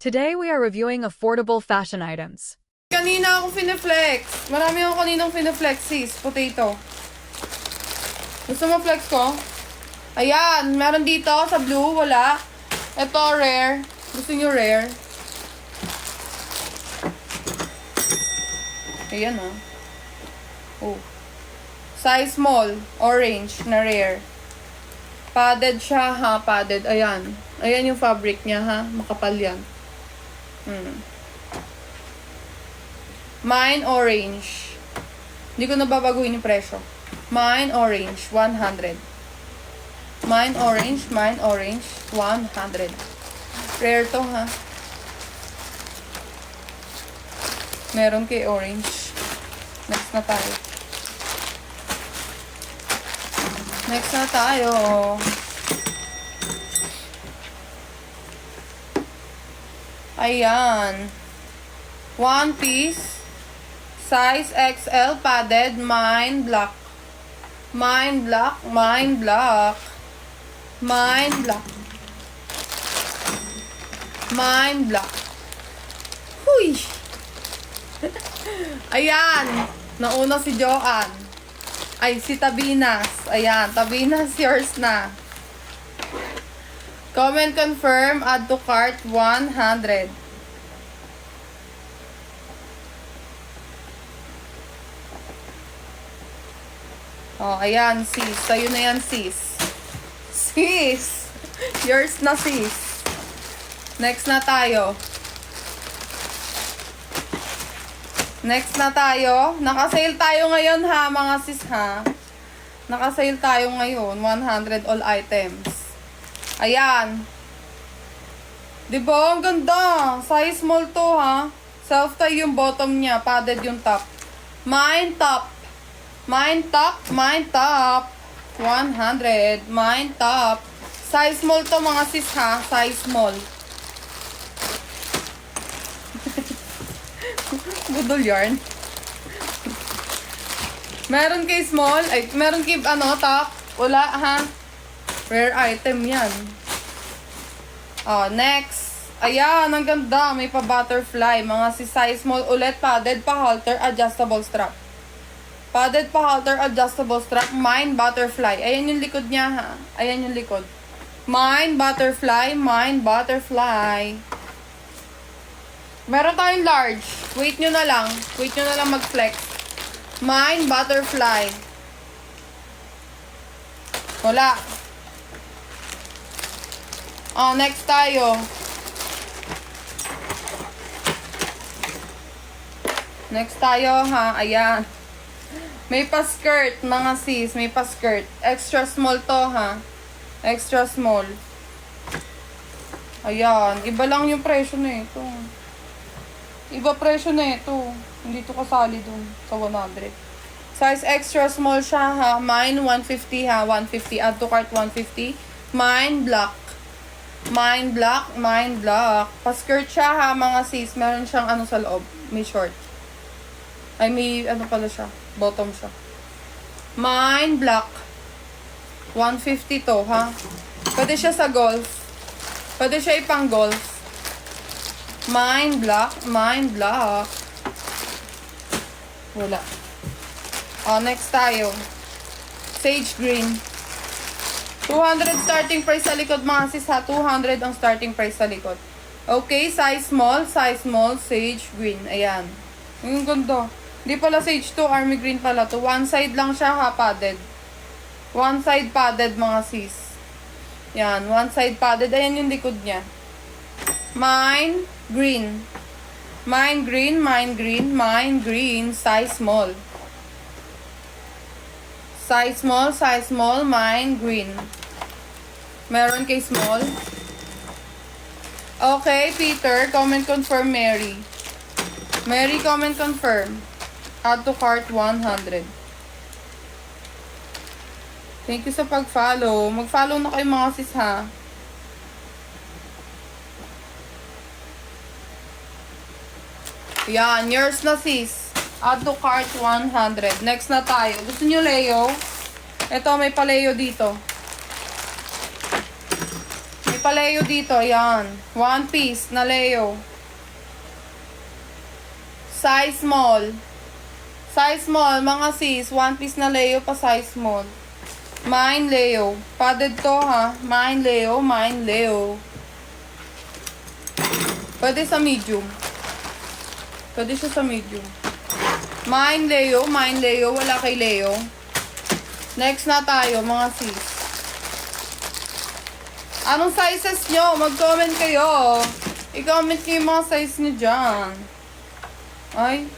Today we are reviewing affordable fashion items. Kanina ako fineflex. Marami ako kaninang fineflex, sis. Potato. Gusto mo flex ko? Ayan, meron dito sa blue, wala. Ito, rare. Gusto nyo rare? Ayan, oh. Oh. Size small, orange na rare. Padded siya, ha? Padded. Ayan. Ayan yung fabric niya, ha? Makapal yan. Mine orange. Hindi ko nababaguhin yung presyo. Mine orange, 100. Mine orange, 100. Rare to, ha? Meron kay orange. Next na tayo. Next na tayo. Ayan. One piece. Size XL padded. Mine black. Mine black. Mine black. Mine black. Mine black. Huy! Ayan. Nauna si Joanne. Ay, si Tabinas. Ayan. Tabinas, yours na. Comment confirm. Add to cart 100. Oh, ayan, sis. Sa'yo na yan, sis. Sis! Yours na, sis. Next na tayo. Next na tayo. Naka-sale tayo ngayon, ha, mga sis, ha. Naka-sale tayo ngayon. 100 all items. Ayan. Diba? Ang ganda. Size small to, ha. Self-tie yung bottom niya. Padded yung top. Mine top. Mine top. Mine top. 100. Mine top. Size small to, mga sis, ha. Size small. Budol yarn. Meron kay small. Ay, meron kay top. Wala, ha. Rare item yan. Oh, next. Ayan, ang ganda. May pa-butterfly. Mga si size small ulit. Padded, pa-halter, adjustable strap. Padded, pa-halter, adjustable strap. Mine butterfly. Ayan yung likod niya, ha. Ayan yung likod. Mine butterfly. Mine butterfly. Meron tayong large. Wait nyo na lang. Wait nyo na lang mag-flex. Mine butterfly. Wala. Oh, next tayo. Next tayo, ha. Ayan. May pa-skirt, mga sis. May pa-skirt. Extra small to, ha. Extra small. Ayan. Iba lang yung presyo na ito. Iba presyo na ito. Hindi to kasali dun sa 100. Size extra small siya, ha. Mine 150, ha. 150. Add to cart 150. Mine black. Mine black. Mine black. Pa-skirt siya, ha, mga sis. Meron siyang ano sa loob. May short. Ay, may ano pala siya. Bottom siya. Mine black. 150 to, ha. Pwede siya sa golf. Pwede siya ipang golf. Mine black. Mine black. Wala. Oh, next tayo. Sage green. 200 starting price sa likod, mga sis, ha. 200 ang starting price sa likod. Okay, size small. Size small. Sage green. Ayan. Ang ganda. Hindi pala sage to. Army green pala to. One side lang siya, ha. Padded. One side padded, mga sis. Yan. One side padded. Ayan yung likod niya. Mine green. Mine green. Mine green. Mine green. Size small. Size small. Size small. Mine green. Meron kay small. Okay, Peter. Comment confirm, Mary. Mary, comment confirm. Add to cart 100. Thank you sa pag-follow. Mag-follow na kayo, mga sis, ha. Yan, yours na, sis. Add to cart 100. Next na tayo. Gusto nyo Leo? Ito, may pa-Leo dito. May May paleo dito, yan. One piece na Leo. Size small. Size small, mga sis. One piece na Leo pa size small. Mine Leo. Padded to ha. Mine Leo, mine Leo. Pwede sa medium. Pwede siya sa medium. Mine Leo, mine Leo. Wala kay Leo. Next na tayo, mga sis. Anong sizes nyo? Mag-comment kayo. I-comment nyo yung mga size nyo dyan. Ay.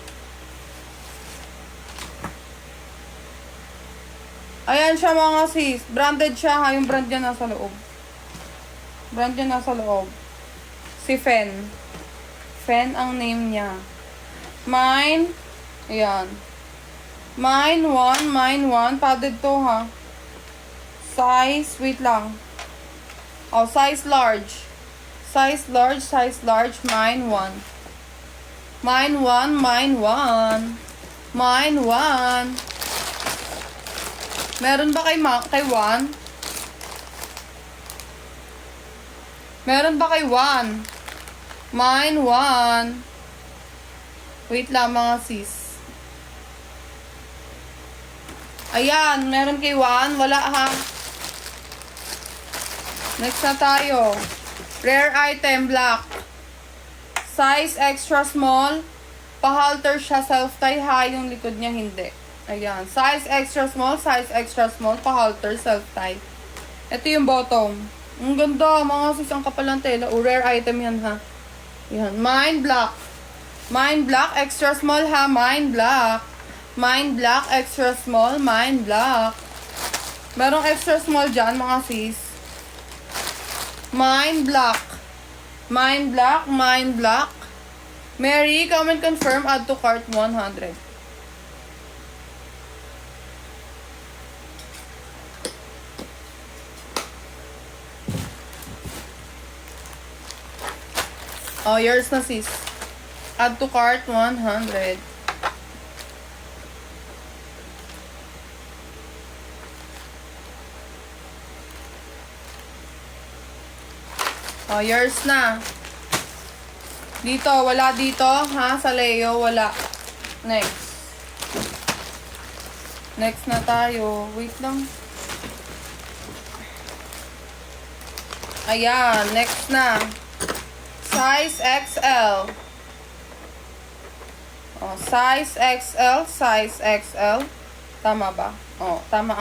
Ayan siya, mga sis. Branded siya ha. Yung brand niya nasa loob. Brand niya nasa loob. Si Fen. Fen ang name niya. Mine. Ayan. Mine 1. Padded to ha. Size. Wait lang. Oh, size large. Size large. Mine 1. Mine 1. Mine 1. Meron ba kay 1? Meron ba kay 1? Mine 1. Wait lang, mga sis. Ayan, meron kay 1. Wala ha. Next na tayo. Rare item, black. Size extra small. Pa-halter siya, self-tie ha. Yung likod niya hindi. Ayan. Size extra small. Pa-halter, self-tie. Ito yung bottom. Ang ganda, mga sis, ang kapal ng tela. O, rare item yan ha. Ayan. Mine black. Mine black, extra small ha. Mine black. Mine black, extra small. Mine black. Merong extra small dyan, mga sis. Mine black. Mine black. Mary, comment confirm, add to cart 100. Oh, yours na sis. Add to cart 100. Oh, yours na. Dito, wala dito. Ha? Sa Leo, wala. Next. Next na tayo. Wait lang. Ayan, next na. Size XL. Oh, size XL. Tama ba? Oh, tama.